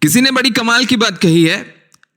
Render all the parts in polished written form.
किसी ने बड़ी कमाल की बात कही है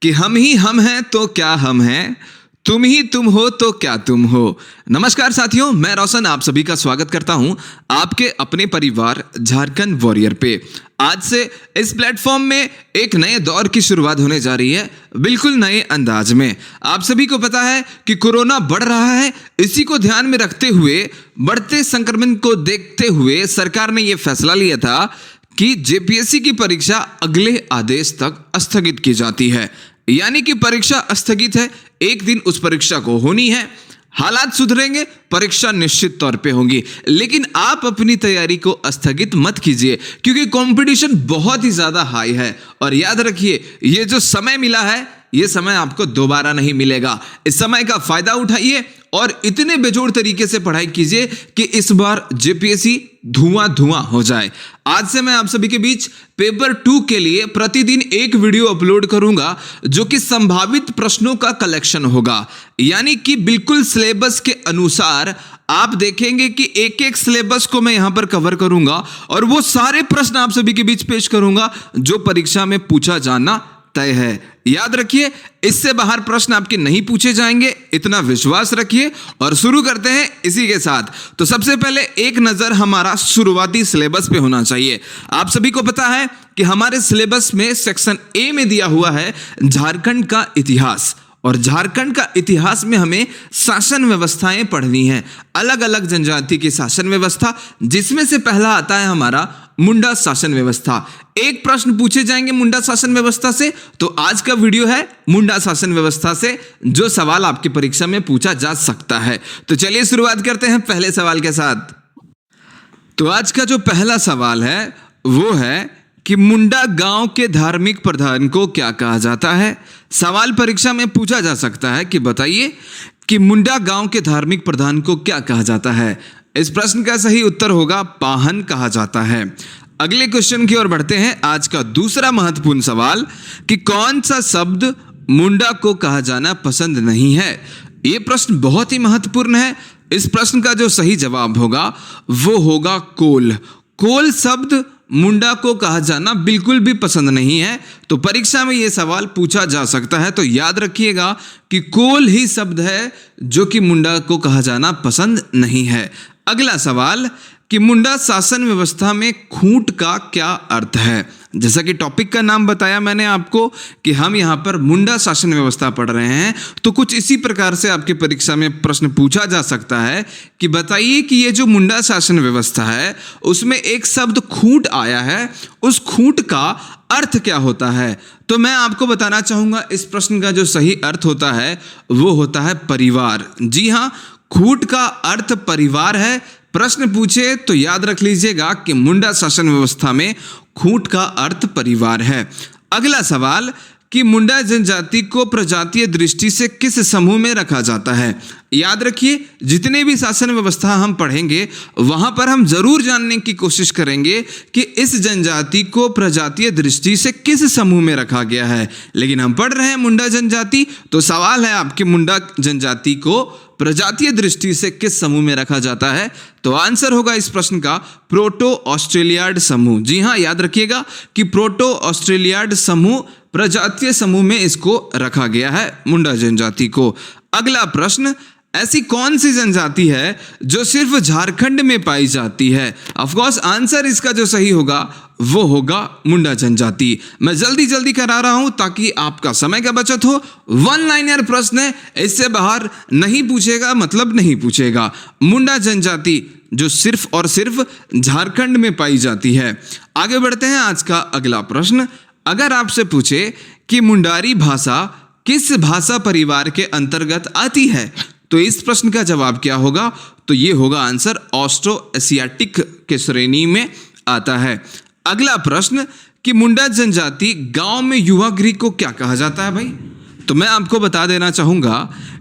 कि हम ही हम हैं तो क्या हम हैं, तुम ही तुम हो तो क्या तुम हो। नमस्कार साथियों, मैं रोशन आप सभी का स्वागत करता हूं आपके अपने परिवार झारखंड वॉरियर पे। आज से इस प्लेटफॉर्म में एक नए दौर की शुरुआत होने जा रही है, बिल्कुल नए अंदाज में। आप सभी को पता है कि कोरोना बढ़ रहा है, इसी को ध्यान में रखते हुए, बढ़ते संक्रमण को देखते हुए सरकार ने यह फैसला लिया था कि जेपीएससी की परीक्षा अगले आदेश तक स्थगित की जाती है। यानी कि परीक्षा स्थगित है, एक दिन उस परीक्षा को होनी है। हालात सुधरेंगे, परीक्षा निश्चित तौर पे होगी, लेकिन आप अपनी तैयारी को स्थगित मत कीजिए क्योंकि कंपटीशन बहुत ही ज्यादा हाई है। और याद रखिए, ये जो समय मिला है, ये समय आपको दोबारा नहीं मिलेगा। इस समय का फायदा उठाइए और इतने बेजोड़ तरीके से पढ़ाई कीजिए कि इस बार जेपीएससी धुआं धुआं हो जाए। आज से मैं आप सभी के बीच पेपर 2 के लिए प्रतिदिन एक वीडियो अपलोड करूंगा जो कि संभावित प्रश्नों का कलेक्शन होगा। यानी कि बिल्कुल सिलेबस के अनुसार आप देखेंगे कि एक एक सिलेबस को मैं यहां पर कवर करूंगा और वो सारे प्रश्न आप सभी के बीच पेश करूंगा जो परीक्षा में पूछा जाना तय है। याद रखिए, इससे बाहर प्रश्न आपके नहीं पूछे जाएंगे, इतना विश्वास रखिए। और शुरू करते हैं इसी के साथ। तो सबसे पहले एक नजर हमारा शुरुआती सिलेबस पे होना चाहिए। आप सभी को पता है कि हमारे सिलेबस में सेक्शन ए में दिया हुआ है झारखंड का इतिहास। और झारखंड का इतिहास में हमें शासन व्यवस्थाएं पढ़नी है, अलग अलग जनजाति की शासन व्यवस्था, जिसमें से पहला आता है हमारा मुंडा शासन व्यवस्था। एक प्रश्न पूछे जाएंगे मुंडा शासन व्यवस्था से, तो आज का वीडियो है मुंडा शासन व्यवस्था से जो सवाल आपकी परीक्षा में पूछा जा सकता है। तो चलिए शुरुआत करते हैं पहले सवाल के साथ। तो आज का जो पहला सवाल है वो है कि मुंडा गांव के धार्मिक प्रधान को क्या कहा जाता है। सवाल परीक्षा में पूछा जा सकता है कि बताइए कि मुंडा गांव के धार्मिक प्रधान को क्या कहा जाता है। इस प्रश्न का सही उत्तर होगा पाहन कहा जाता है। अगले क्वेश्चन की ओर बढ़ते हैं। आज का दूसरा महत्वपूर्ण सवाल कि कौन सा शब्द मुंडा को कहा जाना पसंद नहीं है। यह प्रश्न बहुत ही महत्वपूर्ण है। इस प्रश्न का जो सही जवाब होगा वो होगा कोल। कोल शब्द मुंडा को कहा जाना बिल्कुल भी पसंद नहीं है। तो परीक्षा में यह सवाल पूछा जा सकता है, तो याद रखिएगा कि कोल ही शब्द है जो कि मुंडा को कहा जाना पसंद नहीं है। अगला सवाल कि मुंडा शासन व्यवस्था में खूंट का क्या अर्थ है। जैसा कि टॉपिक का नाम बताया मैंने आपको कि हम यहाँ पर मुंडा शासन व्यवस्था पढ़ रहे हैं, तो कुछ इसी प्रकार से आपकी परीक्षा में प्रश्न पूछा जा सकता है कि बताइए कि ये जो मुंडा शासन व्यवस्था है उसमें एक शब्द खूंट आया है, उस खूंट का अर्थ क्या होता है। तो मैं आपको बताना चाहूंगा इस प्रश्न का जो सही अर्थ होता है वो होता है परिवार। जी हाँ, खूंट का अर्थ परिवार है। प्रश्न पूछे तो याद रख लीजिएगा कि मुंडा शासन व्यवस्था में खूंट का अर्थ परिवार है। अगला सवाल कि मुंडा जनजाति को प्रजातीय दृष्टि से किस समूह में रखा जाता है। याद रखिए, जितने भी शासन व्यवस्था हम पढ़ेंगे वहां पर हम जरूर जानने की कोशिश करेंगे कि इस जनजाति को प्रजातीय दृष्टि से किस समूह में रखा गया है। लेकिन हम पढ़ रहे हैं मुंडा जनजाति, तो सवाल है आपके मुंडा जनजाति को प्रजातीय दृष्टि से किस समूह में रखा जाता है। तो आंसर होगा इस प्रश्न का प्रोटो ऑस्ट्रेलियाड समूह। जी हाँ, याद रखिएगा कि प्रोटो ऑस्ट्रेलियाड समूह प्रजातीय समूह में इसको रखा गया है, मुंडा जनजाति को। अगला प्रश्न, ऐसी कौन सी जनजाति है जो सिर्फ झारखंड में पाई जाती है। ऑफ कोर्स आंसर इसका जो सही होगा वो होगा मुंडा जनजाति। मैं जल्दी जल्दी करा रहा हूं ताकि आपका समय का बचत हो। 1 लाइनर प्रश्न है, इससे बाहर नहीं पूछेगा मतलब नहीं पूछेगा। मुंडा जनजाति जो सिर्फ और सिर्फ झारखंड में पाई जाती है। आगे बढ़ते हैं। आज का अगला प्रश्न, अगर आपसे पूछे कि मुंडारी भाषा किस भाषा परिवार के अंतर्गत आती है, तो इस प्रश्न का जवाब क्या होगा। तो ये होगा आंसर ऑस्ट्रो एशियाटिक के श्रेणी में आता है। अगला प्रश्न कि मुंडा जनजाति गांव में युवा गृह को क्या कहा जाता है भाई। तो मैं आपको बता देना चाहूंगा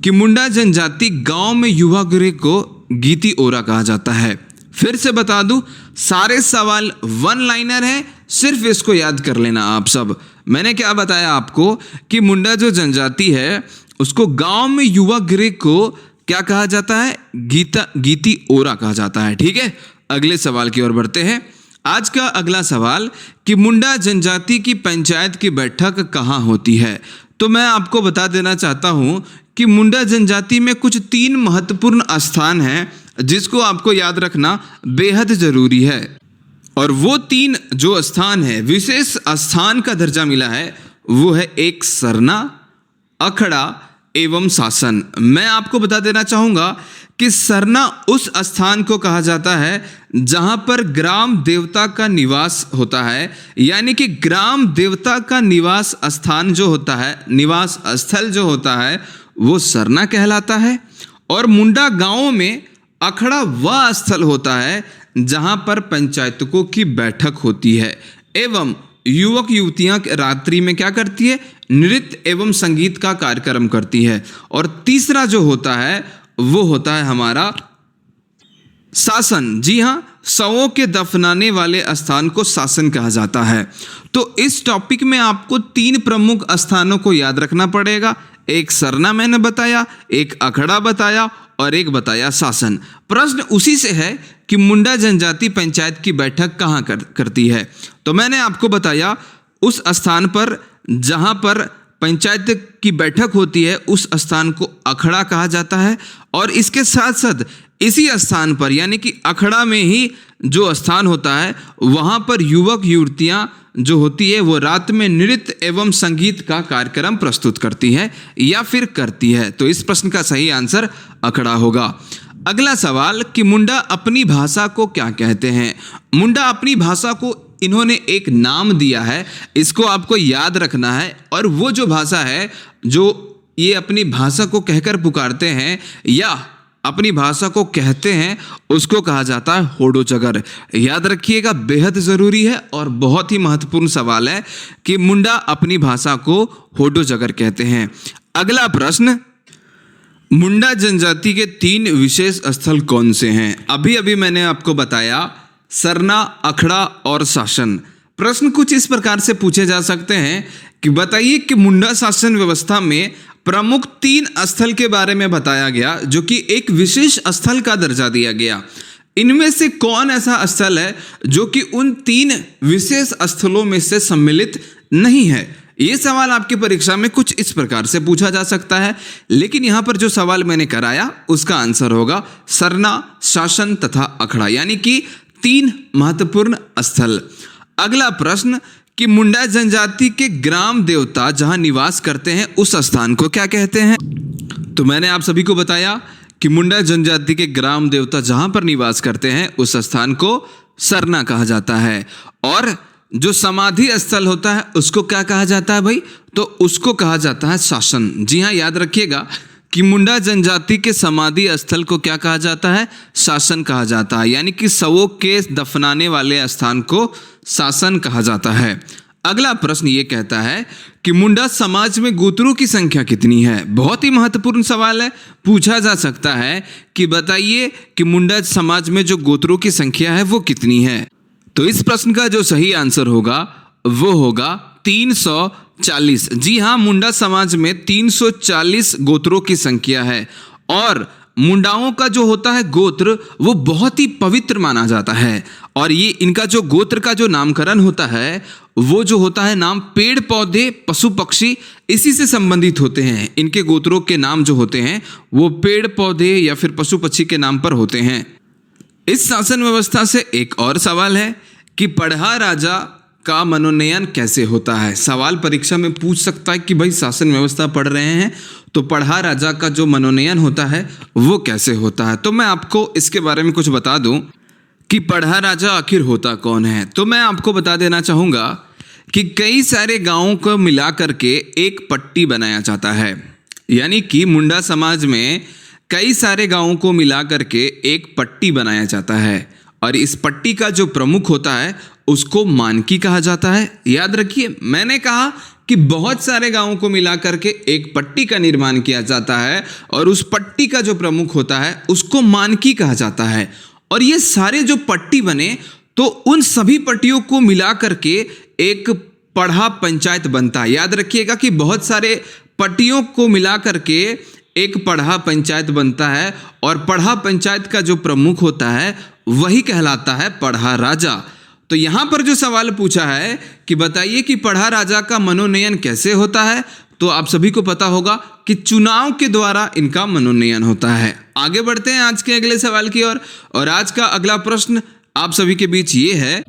कि मुंडा जनजाति गांव में युवा गृह को गीती ओरा कहा जाता है। फिर से बता दूं, सारे सवाल 1 लाइनर है, सिर्फ इसको याद कर लेना आप सब। मैंने क्या बताया आपको कि मुंडा जो जनजाति है उसको गांव में युवा गृह को क्या कहा जाता है, गीती ओरा कहा जाता है। ठीक है, अगले सवाल की ओर बढ़ते हैं। आज का अगला सवाल कि मुंडा जनजाति की पंचायत की बैठक कहाँ होती है। तो मैं आपको बता देना चाहता हूँ कि मुंडा जनजाति में कुछ 3 महत्वपूर्ण स्थान हैं जिसको आपको याद रखना बेहद ज़रूरी है। और वो 3 जो स्थान है, विशेष स्थान का दर्जा मिला है, वो है एक सरना, अखड़ा एवं शासन। मैं आपको बता देना चाहूँगा कि सरना उस स्थान को कहा जाता है जहाँ पर ग्राम देवता का निवास होता है, यानी कि ग्राम देवता का निवास स्थान जो होता है, निवास स्थल जो होता है, वो सरना कहलाता है। और मुंडा गाँव में अखड़ा वह स्थल होता है जहाँ पर पंचायतों की बैठक होती है एवं युवक युवतियां रात्रि में क्या करती है, नृत्य एवं संगीत का कार्यक्रम करती है। और तीसरा जो होता है वो होता है हमारा शासन। जी हाँ, शवों के दफनाने वाले स्थान को शासन कहा जाता है। तो इस टॉपिक में आपको 3 प्रमुख स्थानों को याद रखना पड़ेगा। एक सरना मैंने बताया, एक अखड़ा बताया और एक बताया शासन। प्रश्न उसी से है कि मुंडा जनजाति पंचायत की बैठक कहाँ करती है। तो मैंने आपको बताया उस स्थान पर जहाँ पर पंचायत की बैठक होती है उस स्थान को अखड़ा कहा जाता है। और इसके साथ साथ इसी स्थान पर यानी कि अखड़ा में ही जो स्थान होता है वहाँ पर युवक युवतियाँ जो होती है वो रात में नृत्य एवं संगीत का कार्यक्रम प्रस्तुत करती है या फिर करती है। तो इस प्रश्न का सही आंसर अखड़ा होगा। अगला सवाल कि मुंडा अपनी भाषा को क्या कहते हैं। मुंडा अपनी भाषा को इन्होंने एक नाम दिया है, इसको आपको याद रखना है। और वो जो भाषा है जो ये अपनी भाषा को कहकर पुकारते हैं या अपनी भाषा को कहते हैं उसको कहा जाता है होडो चगर। याद रखिएगा, बेहद ज़रूरी है और बहुत ही महत्वपूर्ण सवाल है कि मुंडा अपनी भाषा को होडो चगर कहते हैं। अगला प्रश्न, मुंडा जनजाति के 3 विशेष स्थल कौन से हैं। अभी अभी मैंने आपको बताया सरना, अखड़ा और शासन। प्रश्न कुछ इस प्रकार से पूछे जा सकते हैं कि बताइए कि मुंडा शासन व्यवस्था में प्रमुख 3 स्थल के बारे में बताया गया जो कि एक विशेष स्थल का दर्जा दिया गया। इनमें से कौन ऐसा स्थल है जो कि उन 3 विशेष स्थलों में से सम्मिलित नहीं है। ये सवाल आपकी परीक्षा में कुछ इस प्रकार से पूछा जा सकता है, लेकिन यहाँ पर जो सवाल मैंने कराया उसका आंसर होगा सरना, शासन तथा अखड़ा, यानी कि 3 महत्वपूर्ण स्थल। अगला प्रश्न कि मुंडा जनजाति के ग्राम देवता जहां निवास करते हैं उस स्थान को क्या कहते हैं। तो मैंने आप सभी को बताया कि मुंडा जनजाति के ग्राम देवता जहां पर निवास करते हैं उस स्थान को सरना कहा जाता है। और जो समाधि स्थल होता है उसको क्या कहा जाता है भाई, तो उसको कहा जाता है शासन। जी हाँ, याद रखिएगा कि मुंडा जनजाति के समाधि स्थल को क्या कहा जाता है, शासन कहा जाता है, यानी कि शवों के दफनाने वाले स्थान को शासन कहा जाता है। अगला प्रश्न ये कहता है कि मुंडा समाज में गोत्रों की संख्या कितनी है। बहुत ही महत्वपूर्ण सवाल है, पूछा जा सकता है कि बताइए कि मुंडा समाज में जो गोत्रों की संख्या है वो कितनी है। तो इस प्रश्न का जो सही आंसर होगा वो होगा 340। जी हाँ, मुंडा समाज में 340 गोत्रों की संख्या है। और मुंडाओं का जो होता है गोत्र वो बहुत ही पवित्र माना जाता है। और ये इनका जो गोत्र का जो नामकरण होता है वो जो होता है नाम पेड़ पौधे पशु पक्षी इसी से संबंधित होते हैं। इनके गोत्रों के नाम जो होते हैं वो पेड़ पौधे या फिर पशु पक्षी के नाम पर होते हैं। इस शासन व्यवस्था से एक और सवाल है कि पढ़ा राजा का मनोनयन कैसे होता है। सवाल परीक्षा में पूछ सकता है कि भाई शासन व्यवस्था पढ़ रहे हैं तो पढ़ा राजा का जो मनोनयन होता है वो कैसे होता है। तो मैं आपको इसके बारे में कुछ बता दूं कि पढ़ा राजा आखिर होता कौन है। तो मैं आपको बता देना चाहूँगा कि कई सारे गाँवों को मिला करके एक पट्टी बनाया जाता है, यानी कि मुंडा समाज में कई सारे गाँवों को मिला करके एक पट्टी बनाया जाता है। और इस पट्टी का जो प्रमुख होता है उसको मानकी कहा जाता है। याद रखिए, मैंने कहा कि बहुत सारे गांवों को मिला करके एक पट्टी का निर्माण किया जाता है और उस पट्टी का जो प्रमुख होता है उसको मानकी कहा जाता है। और ये सारे जो पट्टी बने तो उन सभी पट्टियों को मिला करके एक पढ़ा पंचायत बनता है। याद रखिएगा कि बहुत सारे पट्टियों को मिला करके एक पढ़ा पंचायत बनता है और पढ़ा पंचायत का जो प्रमुख होता है वही कहलाता है पढ़ा राजा। तो यहां पर जो सवाल पूछा है कि बताइए कि पढ़ा राजा का मनोनयन कैसे होता है, तो आप सभी को पता होगा कि चुनाव के द्वारा इनका मनोनयन होता है। आगे बढ़ते हैं आज के अगले सवाल की ओर। और आज का अगला प्रश्न आप सभी के बीच ये है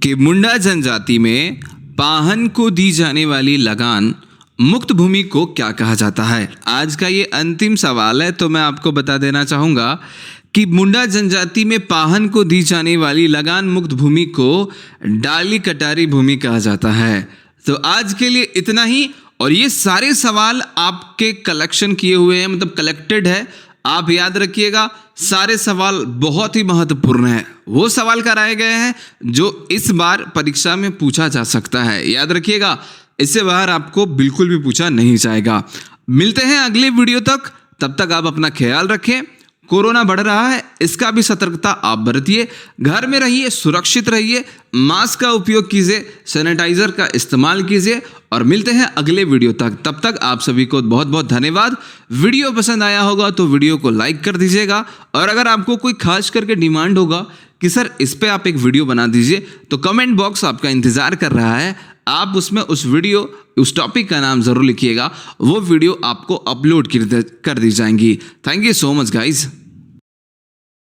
कि मुंडा जनजाति में पाहन को दी जाने वाली लगान मुक्त भूमि को क्या कहा जाता है। आज का ये अंतिम सवाल है, तो मैं आपको बता देना चाहूँगा कि मुंडा जनजाति में पाहन को दी जाने वाली लगान मुक्त भूमि को डाली कटारी भूमि कहा जाता है। तो आज के लिए इतना ही। और ये सारे सवाल आपके कलेक्शन किए हुए हैं, मतलब कलेक्टेड है। आप याद रखिएगा, सारे सवाल बहुत ही महत्वपूर्ण है। वो सवाल कराए गए हैं जो इस बार परीक्षा में पूछा जा सकता है। याद रखिएगा, इससे बाहर आपको बिल्कुल भी पूछा नहीं जाएगा। मिलते हैं अगले वीडियो तक, तब तक आप अपना ख्याल रखें। कोरोना बढ़ रहा है, इसका भी सतर्कता आप बरतिए। घर में रहिए, सुरक्षित रहिए, मास्क का उपयोग कीजिए, सैनिटाइजर का इस्तेमाल कीजिए। और मिलते हैं अगले वीडियो तक, तब तक आप सभी को बहुत बहुत धन्यवाद। वीडियो पसंद आया होगा तो वीडियो को लाइक कर दीजिएगा। और अगर आपको कोई खास करके डिमांड होगा कि सर इस पे आप एक वीडियो बना दीजिए, तो कमेंट बॉक्स आपका इंतजार कर रहा है। आप उसमें उस टॉपिक का नाम जरूर लिखिएगा, वो वीडियो आपको अपलोड कर दी जाएंगी। Thank you so much guys.